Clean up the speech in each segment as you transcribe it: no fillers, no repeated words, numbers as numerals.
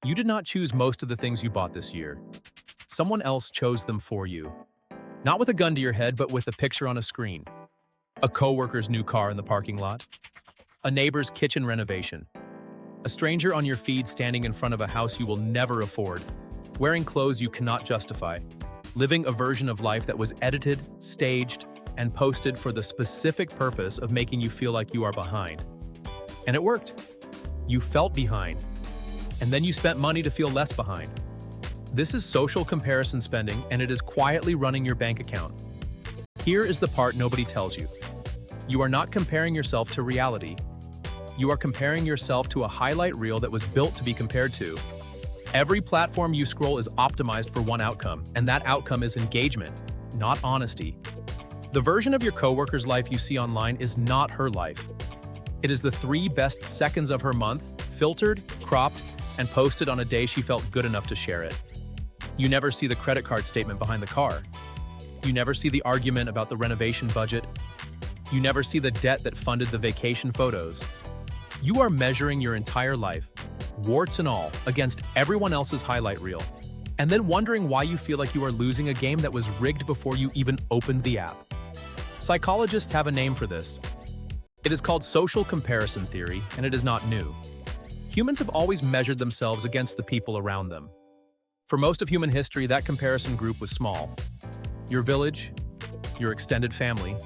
You did not choose most of the things you bought this year. Someone else chose them for you. Not with a gun to your head, but with a picture on a screen. A coworker's new car in the parking lot. A neighbor's kitchen renovation. A stranger on your feed standing in front of a house you will never afford. Wearing clothes you cannot justify. Living a version of life that was edited, staged, and posted for the specific purpose of making you feel like you are behind. And it worked. You felt behind. And then you spent money to feel less behind. This is social comparison spending, and it is quietly running your bank account. Here is the part nobody tells you. You are not comparing yourself to reality. You are comparing yourself to a highlight reel that was built to be compared to. Every platform you scroll is optimized for one outcome, and that outcome is engagement, not honesty. The version of your coworker's life you see online is not her life. It is the 3 best seconds of her month, filtered, cropped, and posted on a day she felt good enough to share it. You never see the credit card statement behind the car. You never see the argument about the renovation budget. You never see the debt that funded the vacation photos. You are measuring your entire life, warts and all, against everyone else's highlight reel, and then wondering why you feel like you are losing a game that was rigged before you even opened the app. Psychologists have a name for this. It is called social comparison theory, and it is not new. Humans have always measured themselves against the people around them. For most of human history, that comparison group was small. Your village, your extended family,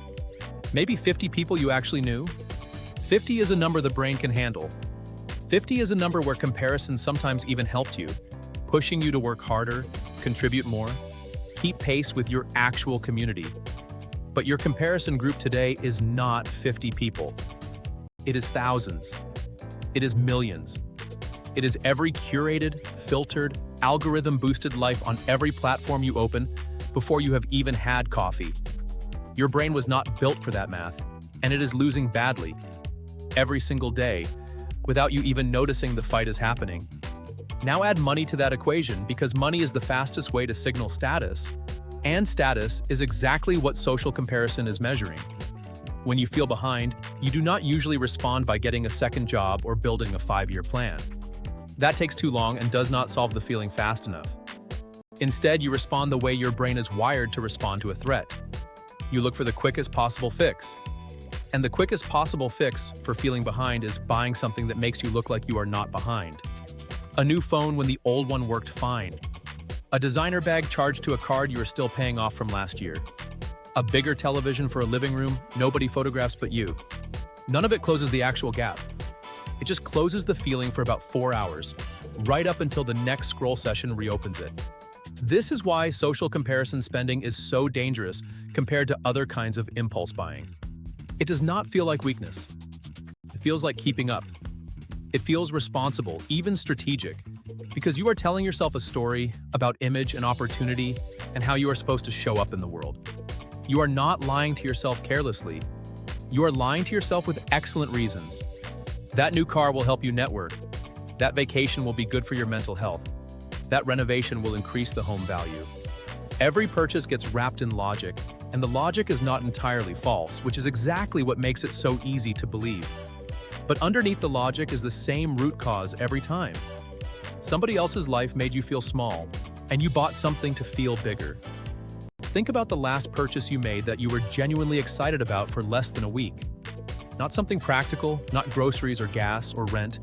maybe 50 people you actually knew. 50 is a number the brain can handle. 50 is a number where comparison sometimes even helped you, pushing you to work harder, contribute more, keep pace with your actual community. But your comparison group today is not 50 people. It is thousands. It is millions. It is every curated, filtered, algorithm-boosted life on every platform you open before you have even had coffee. Your brain was not built for that math, and it is losing badly, every single day, without you even noticing the fight is happening. Now add money to that equation, because money is the fastest way to signal status, and status is exactly what social comparison is measuring. When you feel behind, you do not usually respond by getting a second job or building a 5-year plan. That takes too long and does not solve the feeling fast enough. Instead, you respond the way your brain is wired to respond to a threat. You look for the quickest possible fix. And the quickest possible fix for feeling behind is buying something that makes you look like you are not behind. A new phone when the old one worked fine. A designer bag charged to a card you are still paying off from last year. A bigger television for a living room nobody photographs but you. None of it closes the actual gap. It just closes the feeling for about 4 hours, right up until the next scroll session reopens it. This is why social comparison spending is so dangerous compared to other kinds of impulse buying. It does not feel like weakness. It feels like keeping up. It feels responsible, even strategic, because you are telling yourself a story about image and opportunity and how you are supposed to show up in the world. You are not lying to yourself carelessly. You are lying to yourself with excellent reasons. That new car will help you network. That vacation will be good for your mental health. That renovation will increase the home value. Every purchase gets wrapped in logic, and the logic is not entirely false, which is exactly what makes it so easy to believe. But underneath the logic is the same root cause every time. Somebody else's life made you feel small, and you bought something to feel bigger. Think about the last purchase you made that you were genuinely excited about for less than a week. Not something practical, not groceries or gas or rent.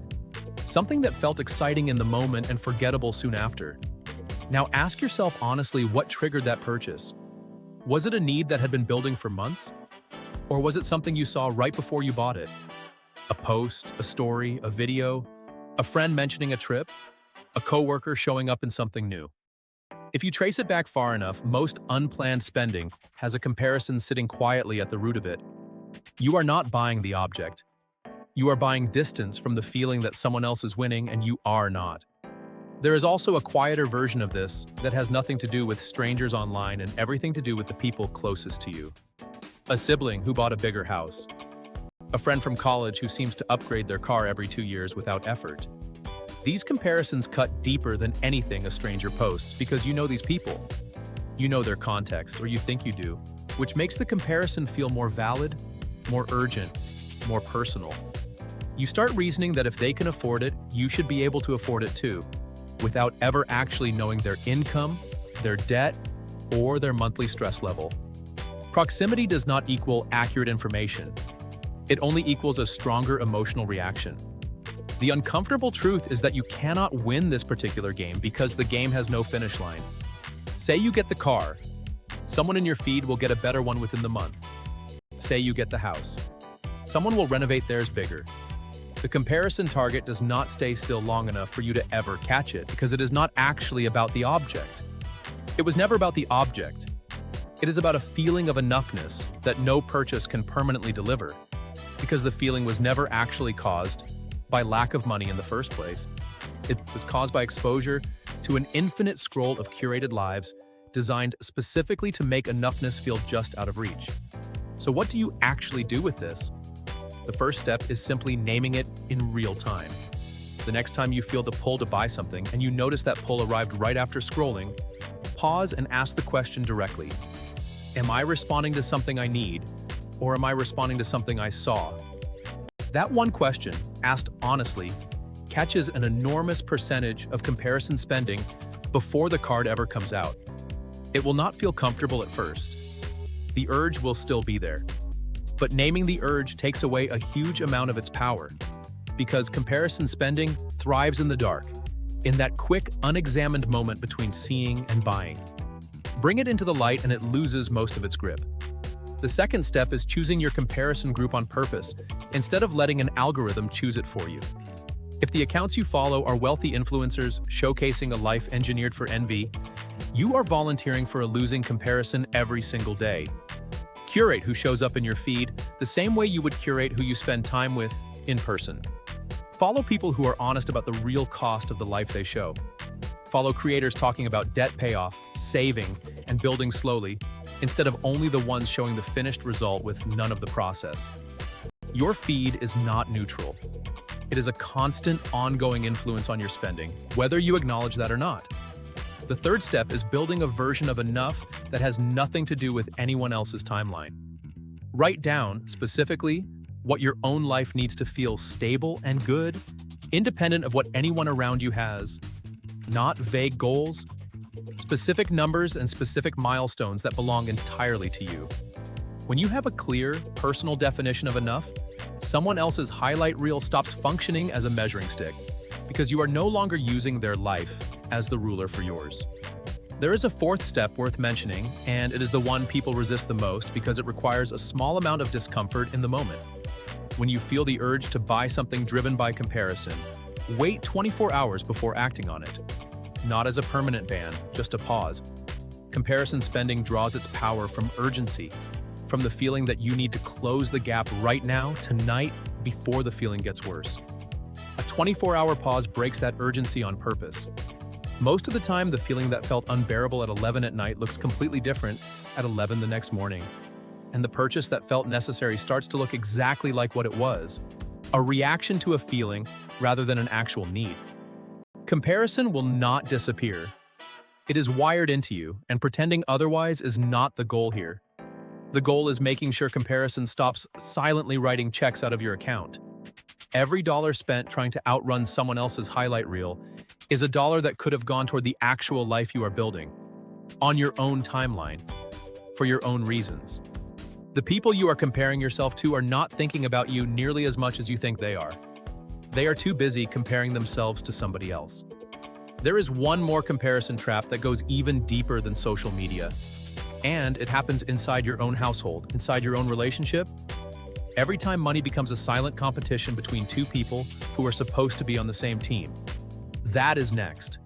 Something that felt exciting in the moment and forgettable soon after. Now ask yourself honestly what triggered that purchase. Was it a need that had been building for months? Or was it something you saw right before you bought it? A post, a story, a video, a friend mentioning a trip, a coworker showing up in something new. If you trace it back far enough, most unplanned spending has a comparison sitting quietly at the root of it. You are not buying the object. You are buying distance from the feeling that someone else is winning and you are not. There is also a quieter version of this that has nothing to do with strangers online and everything to do with the people closest to you. A sibling who bought a bigger house. A friend from college who seems to upgrade their car every 2 years without effort. These comparisons cut deeper than anything a stranger posts because you know these people. You know their context, or you think you do, which makes the comparison feel more valid, more urgent, more personal. You start reasoning that if they can afford it, you should be able to afford it too. without ever actually knowing their income, their debt, or their monthly stress level. Proximity does not equal accurate information. It only equals a stronger emotional reaction. The uncomfortable truth is that you cannot win this particular game because the game has no finish line. Say you get the car. Someone in your feed will get a better one within the month. Say you get the house. Someone will renovate theirs bigger. The comparison target does not stay still long enough for you to ever catch it because it is not actually about the object. It was never about the object. It is about a feeling of enoughness that no purchase can permanently deliver because the feeling was never actually caused by lack of money in the first place. It was caused by exposure to an infinite scroll of curated lives designed specifically to make enoughness feel just out of reach. So what do you actually do with this? The first step is simply naming it in real time. The next time you feel the pull to buy something and you notice that pull arrived right after scrolling, pause and ask the question directly. Am I responding to something I need, or am I responding to something I saw? That one question, asked honestly, catches an enormous percentage of comparison spending before the card ever comes out. It will not feel comfortable at first. The urge will still be there. But naming the urge takes away a huge amount of its power, because comparison spending thrives in the dark, in that quick, unexamined moment between seeing and buying. Bring it into the light and it loses most of its grip. The second step is choosing your comparison group on purpose, instead of letting an algorithm choose it for you. If the accounts you follow are wealthy influencers showcasing a life engineered for envy, you are volunteering for a losing comparison every single day. Curate who shows up in your feed the same way you would curate who you spend time with in person. Follow people who are honest about the real cost of the life they show. Follow creators talking about debt payoff, saving, and building slowly, instead of only the ones showing the finished result with none of the process. Your feed is not neutral. It is a constant, ongoing influence on your spending, whether you acknowledge that or not. The third step is building a version of enough that has nothing to do with anyone else's timeline. Write down, specifically, what your own life needs to feel stable and good, independent of what anyone around you has. Not vague goals, specific numbers and specific milestones that belong entirely to you. When you have a clear, personal definition of enough, someone else's highlight reel stops functioning as a measuring stick, because you are no longer using their life as the ruler for yours. There is a fourth step worth mentioning, and it is the one people resist the most because it requires a small amount of discomfort in the moment. When you feel the urge to buy something driven by comparison, wait 24 hours before acting on it. Not as a permanent ban, just a pause. Comparison spending draws its power from urgency, from the feeling that you need to close the gap right now, tonight, before the feeling gets worse. A 24-hour pause breaks that urgency on purpose. Most of the time, the feeling that felt unbearable at 11 at night looks completely different at 11 the next morning. And the purchase that felt necessary starts to look exactly like what it was, a reaction to a feeling rather than an actual need. Comparison will not disappear. It is wired into you, and pretending otherwise is not the goal here. The goal is making sure comparison stops silently writing checks out of your account. Every dollar spent trying to outrun someone else's highlight reel is a dollar that could have gone toward the actual life you are building, on your own timeline, for your own reasons. The people you are comparing yourself to are not thinking about you nearly as much as you think they are. They are too busy comparing themselves to somebody else. There is one more comparison trap that goes even deeper than social media, and it happens inside your own household, inside your own relationship. Every time money becomes a silent competition between two people who are supposed to be on the same team. That is next.